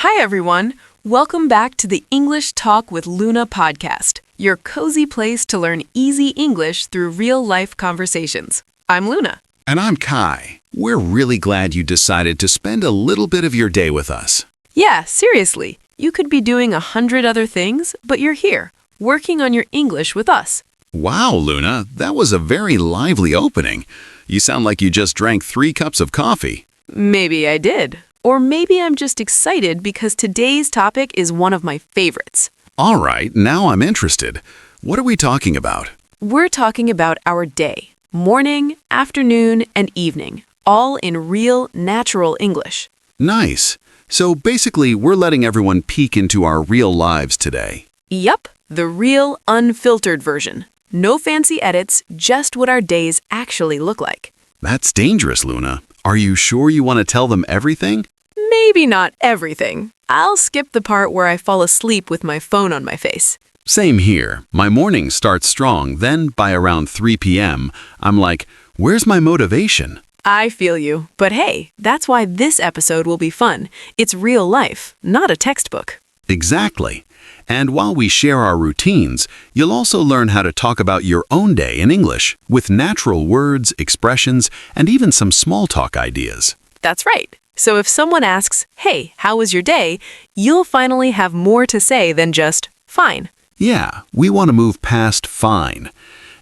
Hi, everyone. Welcome back to the English Talk with Luna podcast, your cozy place to learn easy English through real-life conversations. I'm Luna. And I'm Kai. We're really glad you decided to spend a little bit of your day with us. Yeah, seriously. You could be doing 100 other things, but you're here, working on your English with us. Wow, Luna, that was a very lively opening. You sound like you just drank 3 cups of coffee. Maybe I did. Or maybe I'm just excited because today's topic is one of my favorites. All right, now I'm interested. What are we talking about? We're talking about our day, morning, afternoon, and evening, all in real, natural English. Nice. So basically, we're letting everyone peek into our real lives today. Yup, the real, unfiltered version. No fancy edits, just what our days actually look like. That's dangerous, Luna. Are you sure you want to tell them everything? Maybe not everything. I'll skip the part where I fall asleep with my phone on my face. Same here. My morning starts strong, then by around 3 p.m., I'm like, where's my motivation? I feel you. But hey, that's why this episode will be fun. It's real life, not a textbook. Exactly. And while we share our routines, you'll also learn how to talk about your own day in English with natural words, expressions, and even some small talk ideas. That's right. So if someone asks, hey, how was your day? You'll finally have more to say than just, fine. Yeah, we want to move past fine.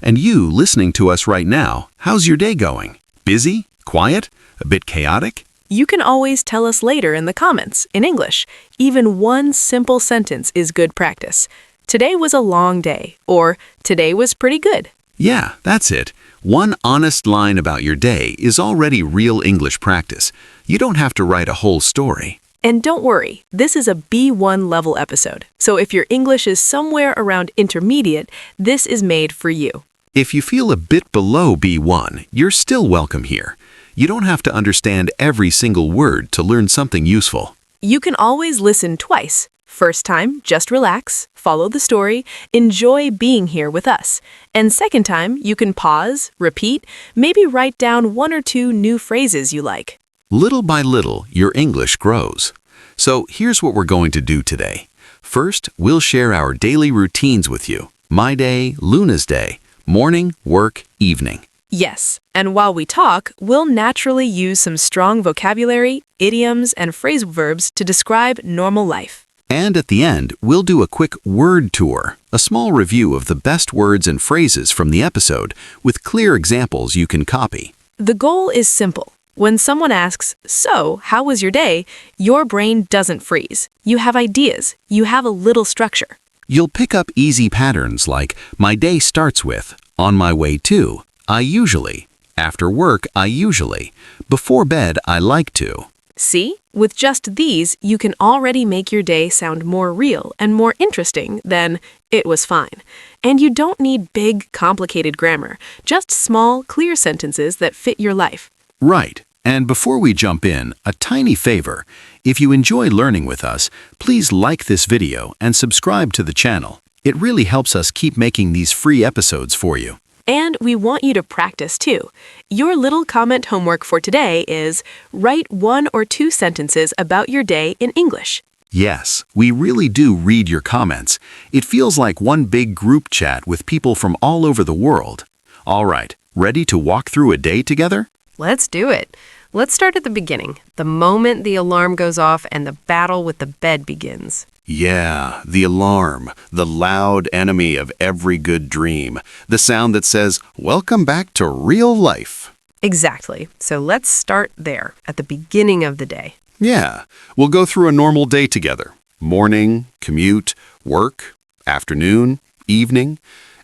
And you, listening to us right now, how's your day going? Busy? Quiet? A bit chaotic? You can always tell us later in the comments, in English. Even one simple sentence is good practice. Today was a long day, or today was pretty good. Yeah, that's it. One honest line about your day is already real English practice. You don't have to write a whole story. And don't worry, this is a B1 level episode. So if your English is somewhere around intermediate, this is made for you. If you feel a bit below B1, you're still welcome here. You don't have to understand every single word to learn something useful. You can always listen twice. First time, just relax, follow the story, enjoy being here with us. And second time, you can pause, repeat, maybe write down 1 or 2 new phrases you like. Little by little, your English grows. So here's what we're going to do today. First, we'll share our daily routines with you. My day, Luna's day, morning, work, evening. Yes, and while we talk, we'll naturally use some strong vocabulary, idioms, and phrasal verbs to describe normal life. And at the end, we'll do a quick word tour, a small review of the best words and phrases from the episode with clear examples you can copy. The goal is simple. When someone asks, so, how was your day? Your brain doesn't freeze. You have ideas. You have a little structure. You'll pick up easy patterns like, my day starts with, on my way to, I usually, after work I usually, before bed I like to. See? With just these, you can already make your day sound more real and more interesting than, it was fine. And you don't need big, complicated grammar, just small, clear sentences that fit your life. Right. And before we jump in, a tiny favor. If you enjoy learning with us, please like this video and subscribe to the channel. It really helps us keep making these free episodes for you. And we want you to practice too. Your little comment homework for today is write 1 or 2 sentences about your day in English. Yes, we really do read your comments. It feels like one big group chat with people from all over the world. All right, ready to walk through a day together? Let's do it. Let's start at the beginning, the moment the alarm goes off and the battle with the bed begins. Yeah, the alarm, the loud enemy of every good dream, the sound that says, welcome back to real life. Exactly. So let's start there, at the beginning of the day. Yeah, we'll go through a normal day together. Morning, commute, work, afternoon, evening.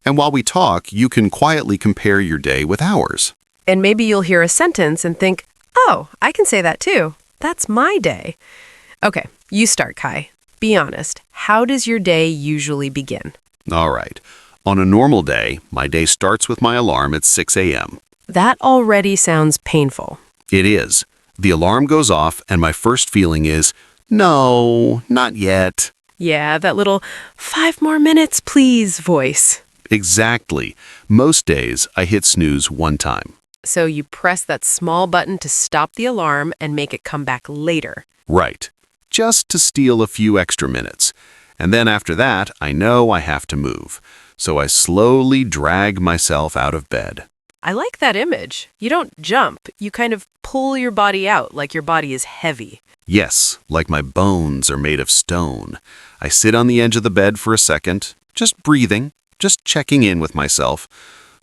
And while we talk, you can quietly compare your day with ours. And maybe you'll hear a sentence and think, oh, I can say that too. That's my day. Okay, you start, Kai. Be honest, how does your day usually begin? All right. On a normal day, my day starts with my alarm at 6 a.m. That already sounds painful. It is. The alarm goes off and my first feeling is, no, not yet. Yeah, that little 5 more minutes, please voice. Exactly. Most days, I hit snooze 1 time. So you press that small button to stop the alarm and make it come back later. Right. just to steal a few extra minutes. And then after that, I know I have to move. So I slowly drag myself out of bed. I like that image. You don't jump, you kind of pull your body out like your body is heavy. Yes, like my bones are made of stone. I sit on the edge of the bed for a second, just breathing, just checking in with myself.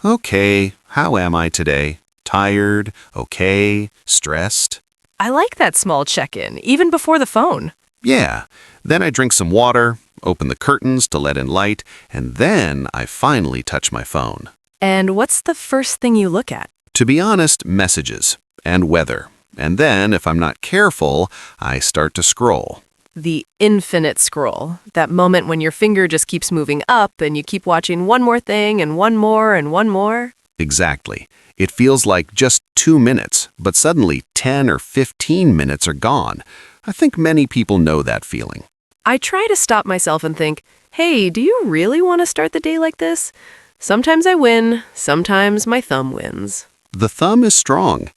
Okay, how am I today? Tired? Okay? Stressed? I like that small check-in, even before the phone. Yeah. Then I drink some water, open the curtains to let in light, and then I finally touch my phone. And what's the first thing you look at? To be honest, messages and weather. And then, if I'm not careful, I start to scroll. The infinite scroll, that moment when your finger just keeps moving up and you keep watching one more thing and one more and one more. Exactly. It feels like just 2 minutes, but suddenly 10 or 15 minutes are gone. I think many people know that feeling. I try to stop myself and think, hey, do you really want to start the day like this? Sometimes I win, sometimes my thumb wins. The thumb is strong.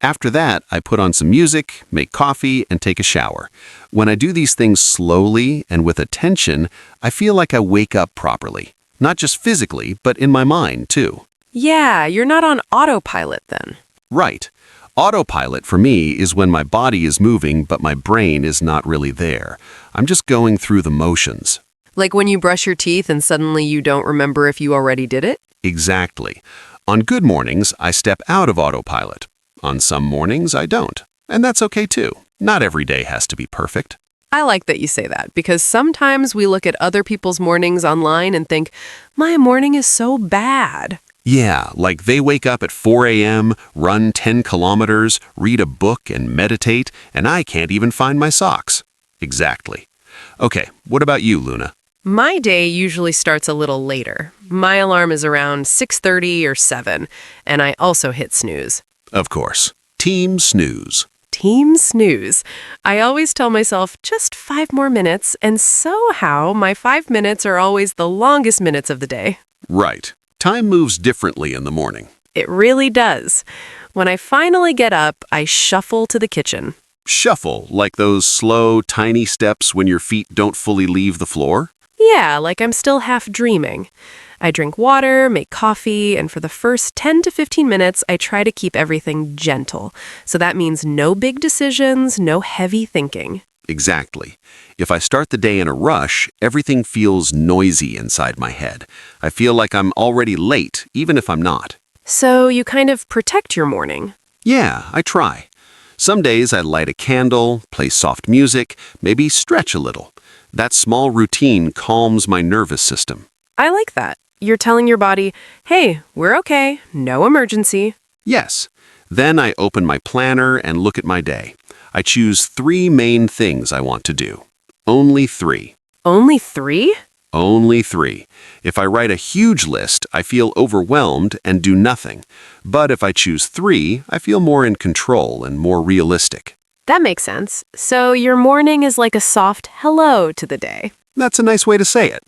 After that, I put on some music, make coffee, and take a shower. When I do these things slowly and with attention, I feel like I wake up properly. Not just physically, but in my mind, too. Yeah, you're not on autopilot then. Right. Autopilot for me is when my body is moving, but my brain is not really there. I'm just going through the motions. Like when you brush your teeth and suddenly you don't remember if you already did it? Exactly. On good mornings, I step out of autopilot. On some mornings, I don't. And that's okay too. Not every day has to be perfect. I like that you say that because sometimes we look at other people's mornings online and think, my morning is so bad. Yeah, like they wake up at 4 a.m., run 10 kilometers, read a book and meditate, and I can't even find my socks. Exactly. Okay, what about you, Luna? My day usually starts a little later. My alarm is around 6:30 or 7, and I also hit snooze. Of course. Team snooze. Team snooze. I always tell myself just 5 more minutes, and somehow my 5 minutes are always the longest minutes of the day. Right. Time moves differently in the morning. It really does. When I finally get up, I shuffle to the kitchen. Shuffle, like those slow, tiny steps when your feet don't fully leave the floor? Yeah, like I'm still half dreaming. I drink water, make coffee, and for the first 10 to 15 minutes, I try to keep everything gentle. So that means no big decisions, no heavy thinking. Exactly. If I start the day in a rush, everything feels noisy inside my head. I feel like I'm already late, even if I'm not. So you kind of protect your morning. Yeah, I try. Some days I light a candle, play soft music, maybe stretch a little. That small routine calms my nervous system. I like that. You're telling your body, hey, we're okay, no emergency. Yes. Then I open my planner and look at my day. I choose 3 main things I want to do. Only 3. Only 3? Only 3. If I write a huge list, I feel overwhelmed and do nothing. But if I choose 3, I feel more in control and more realistic. That makes sense. So your morning is like a soft hello to the day. That's a nice way to say it.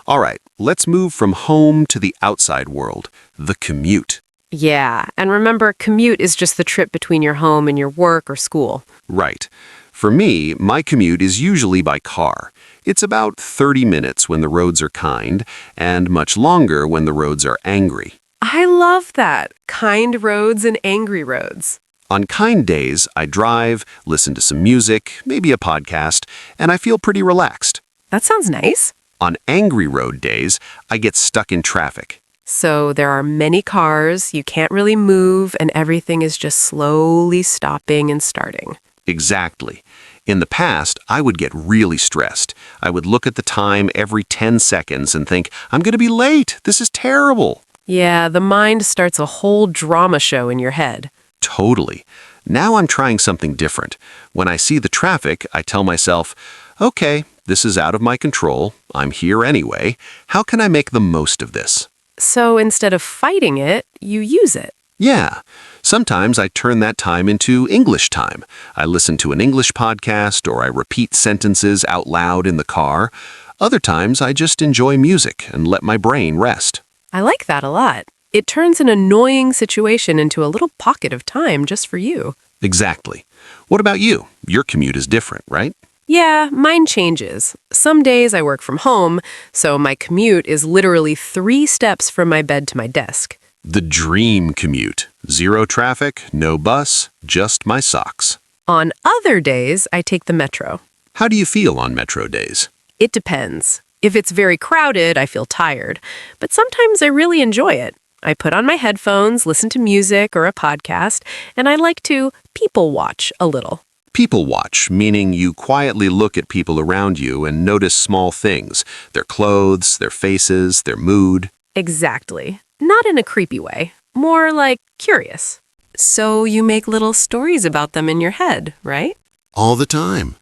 All right, let's move from home to the outside world, the commute. Yeah, and remember, commute is just the trip between your home and your work or school. Right. For me, my commute is usually by car. It's about 30 minutes when the roads are kind, and much longer when the roads are angry. I love that. Kind roads and angry roads. On kind days, I drive, listen to some music, maybe a podcast, and I feel pretty relaxed. That sounds nice. On angry road days, I get stuck in traffic. So there are many cars, you can't really move, and everything is just slowly stopping and starting. Exactly. In the past, I would get really stressed. I would look at the time every 10 seconds and think, I'm going to be late. This is terrible. Yeah, the mind starts a whole drama show in your head. Totally. Now I'm trying something different. When I see the traffic, I tell myself, okay, this is out of my control. I'm here anyway. How can I make the most of this? So instead of fighting it, you use it. Yeah. Sometimes I turn that time into English time. I listen to an English podcast or I repeat sentences out loud in the car. Other times I just enjoy music and let my brain rest. I like that a lot. It turns an annoying situation into a little pocket of time just for you. Exactly. What about you? Your commute is different, right? Yeah, mine changes. Some days I work from home, so my commute is literally 3 steps from my bed to my desk. The dream commute. Zero traffic, no bus, just my socks. On other days, I take the metro. How do you feel on metro days? It depends. If it's very crowded, I feel tired, but sometimes I really enjoy it. I put on my headphones, listen to music or a podcast, and I like to people watch a little. People watch, meaning you quietly look at people around you and notice small things, their clothes, their faces, their mood. Exactly. Not in a creepy way, more like curious. So you make little stories about them in your head, right? All the time.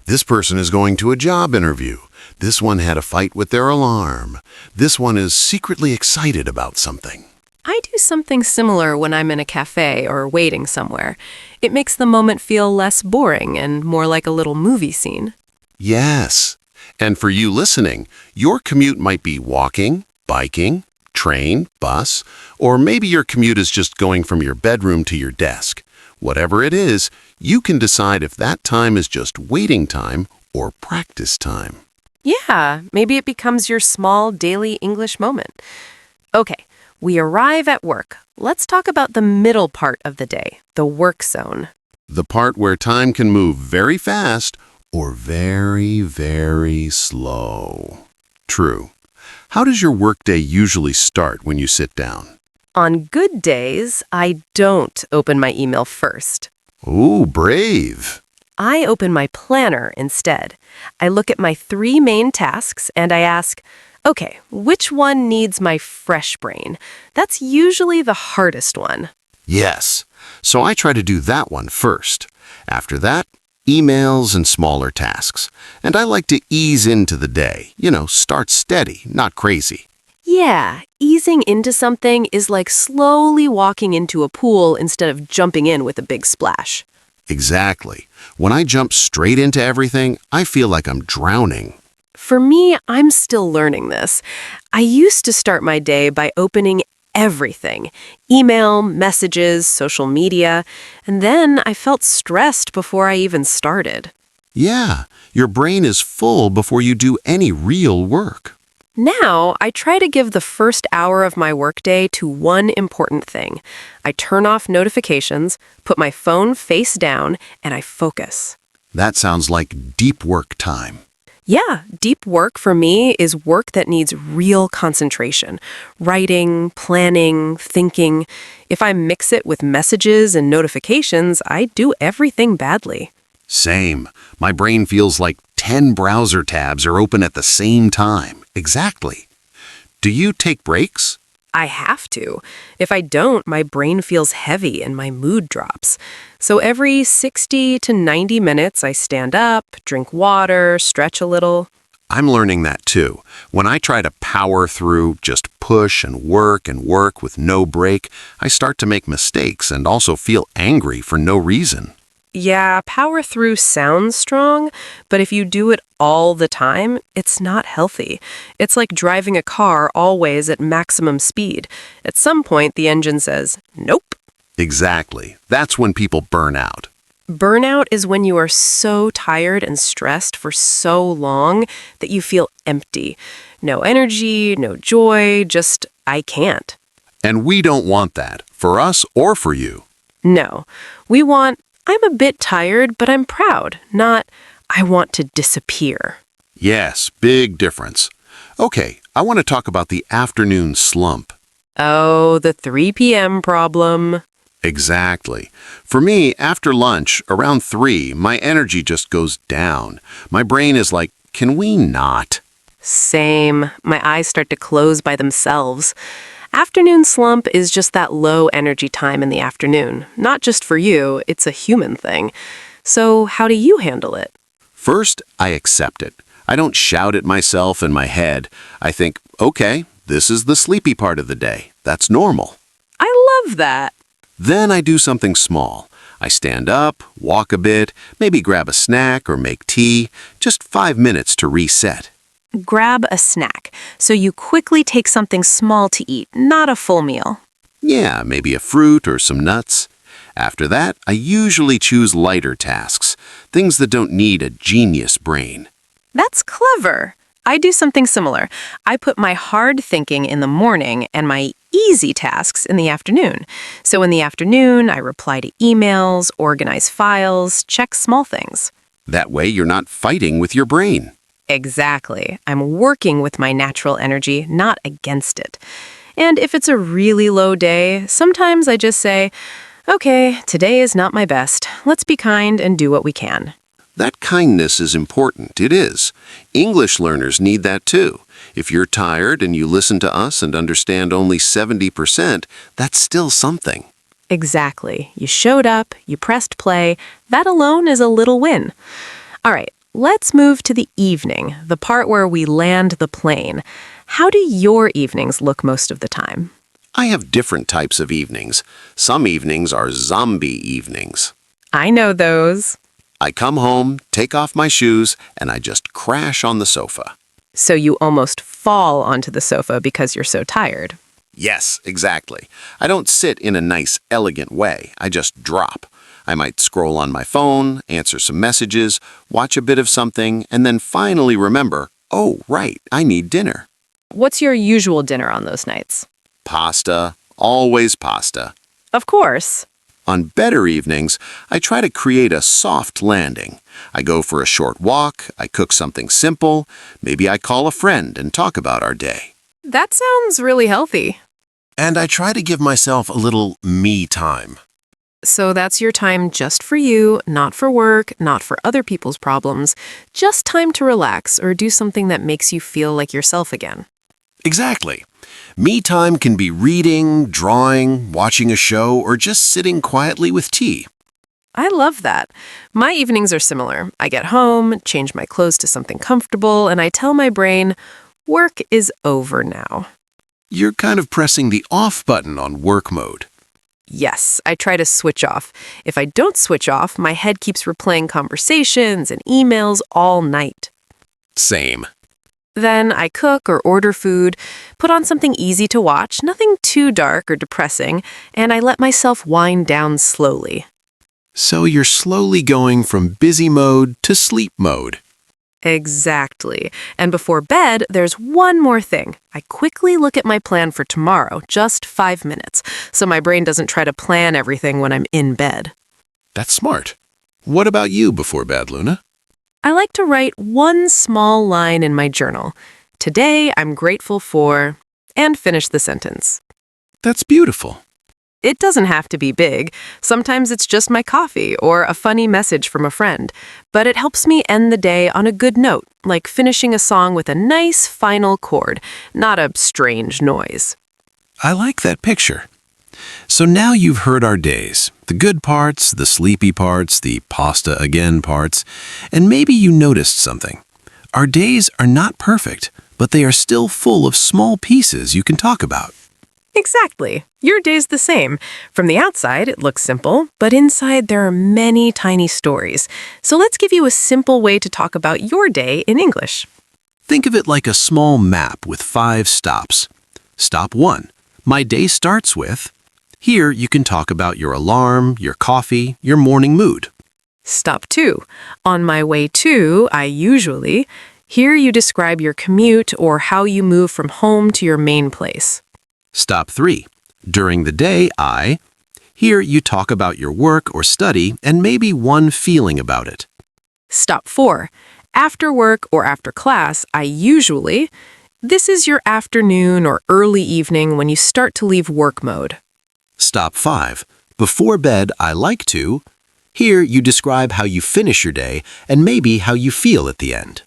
This person is going to a job interview. This one had a fight with their alarm. This one is secretly excited about something. I do something similar when I'm in a cafe or waiting somewhere. It makes the moment feel less boring and more like a little movie scene. Yes. And for you listening, your commute might be walking, biking, train, bus, or maybe your commute is just going from your bedroom to your desk. Whatever it is, you can decide if that time is just waiting time or practice time. Yeah, maybe it becomes your small daily English moment. Okay, we arrive at work. Let's talk about the middle part of the day, the work zone. The part where time can move very fast or very, very slow. True. How does your workday usually start when you sit down? On good days, I don't open my email first. Ooh, brave. I open my planner instead. I look at my 3 main tasks and I ask, okay, which one needs my fresh brain? That's usually the hardest one. Yes. So I try to do that one first. After that, emails and smaller tasks. And I like to ease into the day. Start steady, not crazy. Yeah, easing into something is like slowly walking into a pool instead of jumping in with a big splash. Exactly. When I jump straight into everything, I feel like I'm drowning. For me, I'm still learning this. I used to start my day by opening everything, email, messages, social media, and then I felt stressed before I even started. Yeah, your brain is full before you do any real work. Now, I try to give the first hour of my workday to one important thing. I turn off notifications, put my phone face down, and I focus. That sounds like deep work time. Yeah, deep work for me is work that needs real concentration. Writing, planning, thinking. If I mix it with messages and notifications, I do everything badly. Same. My brain feels like 10 browser tabs are open at the same time. Exactly. Do you take breaks? I have to. If I don't, my brain feels heavy and my mood drops. So every 60 to 90 minutes, I stand up, drink water, stretch a little. I'm learning that too. When I try to power through, just push and work with no break, I start to make mistakes and also feel angry for no reason. Yeah, power through sounds strong, but if you do it all the time, it's not healthy. It's like driving a car always at maximum speed. At some point, the engine says, nope. Exactly. That's when people burn out. Burnout is when you are so tired and stressed for so long that you feel empty. No energy, no joy, just, I can't. And we don't want that, for us or for you. No, we want, I'm a bit tired, but I'm proud, not, I want to disappear. Yes, big difference. Okay, I want to talk about the afternoon slump. Oh, the 3 p.m. problem. Exactly. For me, after lunch, around 3, my energy just goes down. My brain is like, can we not? Same. My eyes start to close by themselves. Afternoon slump is just that low energy time in the afternoon. Not just for you, it's a human thing. So how do you handle it? First, I accept it. I don't shout at myself in my head. I think, okay, this is the sleepy part of the day. That's normal. I love that. Then I do something small. I stand up, walk a bit, maybe grab a snack or make tea. Just 5 minutes to reset. Grab a snack. So you quickly take something small to eat, not a full meal. Yeah, maybe a fruit or some nuts. After that, I usually choose lighter tasks, things that don't need a genius brain. That's clever. I do something similar. I put my hard thinking in the morning and my easy tasks in the afternoon. So in the afternoon, I reply to emails, organize files, check small things. That way, you're not fighting with your brain. Exactly. I'm working with my natural energy, not against it. And if it's a really low day, sometimes I just say, okay, today is not my best. Let's be kind and do what we can. That kindness is important. It is. English learners need that too. If you're tired and you listen to us and understand only 70%, that's still something. Exactly. You showed up, you pressed play. That alone is a little win. All right, let's move to the evening, the part where we land the plane. How do your evenings look most of the time? I have different types of evenings. Some evenings are zombie evenings. I know those. I come home, take off my shoes, and I just crash on the sofa. So you almost fall onto the sofa because you're so tired. Yes, exactly. I don't sit in a nice, elegant way. I just drop. I might scroll on my phone, answer some messages, watch a bit of something, and then finally remember, oh, right, I need dinner. What's your usual dinner on those nights? Pasta, always pasta. Of course. On better evenings, I try to create a soft landing. I go for a short walk, I cook something simple, maybe I call a friend and talk about our day. That sounds really healthy. And I try to give myself a little me time. So that's your time just for you, not for work, not for other people's problems. Just time to relax or do something that makes you feel like yourself again. Exactly. Me time can be reading, drawing, watching a show, or just sitting quietly with tea. I love that. My evenings are similar. I get home, change my clothes to something comfortable, and I tell my brain, work is over now. You're kind of pressing the off button on work mode. Yes, I try to switch off. If I don't switch off, my head keeps replaying conversations and emails all night. Same. Then I cook or order food, put on something easy to watch, nothing too dark or depressing, and I let myself wind down slowly. So you're slowly going from busy mode to sleep mode. Exactly. And before bed, there's one more thing. I quickly look at my plan for tomorrow, just 5 minutes, so my brain doesn't try to plan everything when I'm in bed. That's smart. What about you before bed, Luna? I like to write one small line in my journal. Today, I'm grateful for, and finish the sentence. That's beautiful. It doesn't have to be big. Sometimes it's just my coffee or a funny message from a friend. But it helps me end the day on a good note, like finishing a song with a nice final chord, not a strange noise. I like that picture. So now you've heard our days, the good parts, the sleepy parts, the pasta again parts, and maybe you noticed something. Our days are not perfect, but they are still full of small pieces you can talk about. Exactly. Your day's the same. From the outside, it looks simple, but inside there are many tiny stories. So let's give you a simple way to talk about your day in English. Think of it like a small map with 5 stops. Stop 1. My day starts with. Here you can talk about your alarm, your coffee, your morning mood. Stop 2. On my way to, I usually. Here you describe your commute or how you move from home to your main place. Stop 3. During the day, I. Here you talk about your work or study and maybe one feeling about it. Stop 4. After work or after class, I usually. This is your afternoon or early evening when you start to leave work mode. Stop 5. Before bed, I like to. Here you describe how you finish your day and maybe how you feel at the end.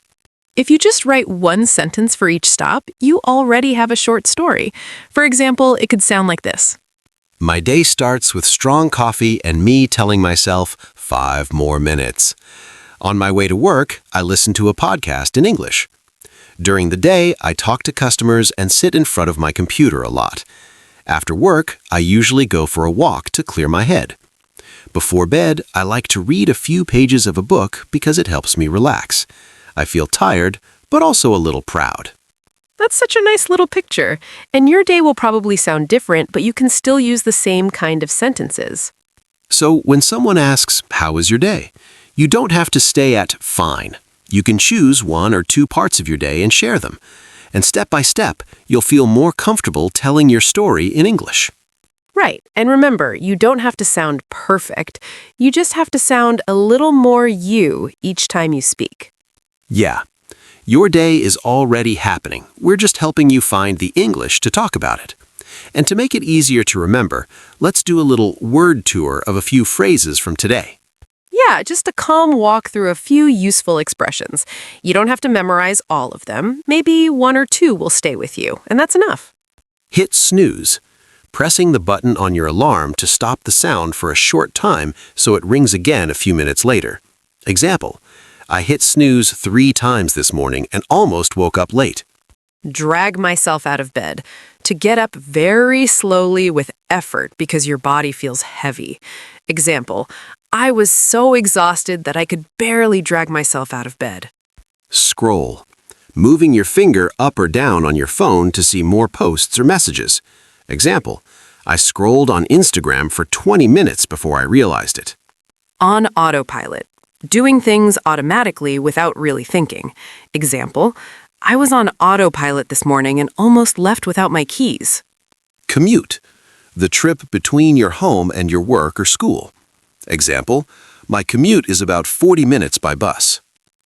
If you just write one sentence for each stop, you already have a short story. For example, it could sound like this. My day starts with strong coffee and me telling myself 5 more minutes. On my way to work, I listen to a podcast in English. During the day, I talk to customers and sit in front of my computer a lot. After work, I usually go for a walk to clear my head. Before bed, I like to read a few pages of a book because it helps me relax. I feel tired, but also a little proud. That's such a nice little picture. And your day will probably sound different, but you can still use the same kind of sentences. So when someone asks, "How was your day?" you don't have to stay at "fine." You can choose one or two parts of your day and share them. And step by step, you'll feel more comfortable telling your story in English. Right. And remember, you don't have to sound perfect. You just have to sound a little more you each time you speak. Yeah. Your day is already happening. We're just helping you find the English to talk about it. And to make it easier to remember, let's do a little word tour of a few phrases from today. Yeah, just a calm walk through a few useful expressions. You don't have to memorize all of them. Maybe one or two will stay with you, and that's enough. Hit snooze. Pressing the button on your alarm to stop the sound for a short time so it rings again a few minutes later. Example, I hit snooze 3 times this morning and almost woke up late. Drag myself out of bed. To get up very slowly with effort because your body feels heavy. Example, I was so exhausted that I could barely drag myself out of bed. Scroll. Moving your finger up or down on your phone to see more posts or messages. Example, I scrolled on Instagram for 20 minutes before I realized it. On autopilot. Doing things automatically without really thinking. Example, I was on autopilot this morning and almost left without my keys. Commute. The trip between your home and your work or school. Example, my commute is about 40 minutes by bus.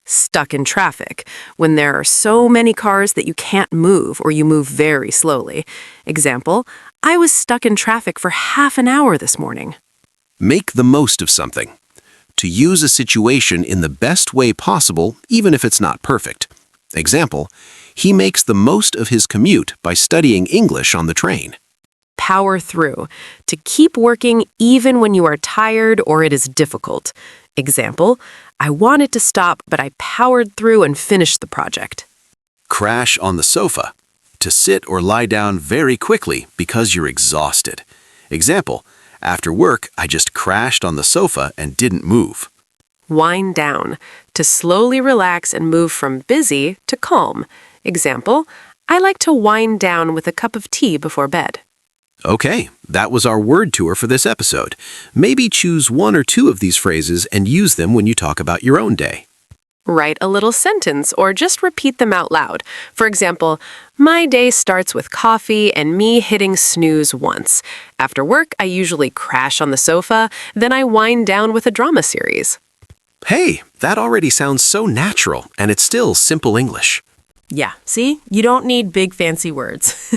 Stuck in traffic, when there are so many cars that you can't move or you move very slowly. Example, I was stuck in traffic for half an hour this morning. Make the most of something. To use a situation in the best way possible, even if it's not perfect. Example, he makes the most of his commute by studying English on the train. Power through. To keep working even when you are tired or it is difficult. Example, I wanted to stop, but I powered through and finished the project. Crash on the sofa. To sit or lie down very quickly because you're exhausted. Example, after work, I just crashed on the sofa and didn't move. Wind down. To slowly relax and move from busy to calm. Example, I like to wind down with a cup of tea before bed. Okay, that was our word tour for this episode. Maybe choose one or two of these phrases and use them when you talk about your own day. Write a little sentence or just repeat them out loud. For example, my day starts with coffee and me hitting snooze once. After work, I usually crash on the sofa, then I wind down with a drama series. Hey, that already sounds so natural, and it's still simple English. Yeah, see? You don't need big fancy words.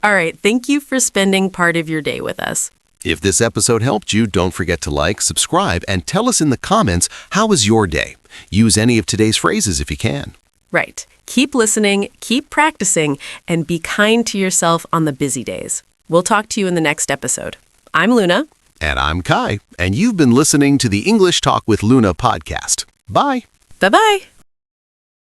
All right, thank you for spending part of your day with us. If this episode helped you, don't forget to like, subscribe, and tell us in the comments, how was your day? Use any of today's phrases if you can. Right. Keep listening, keep practicing, and be kind to yourself on the busy days. We'll talk to you in the next episode. I'm Luna. And I'm Kai, and you've been listening to the English Talk with Luna podcast. Bye. Bye-bye.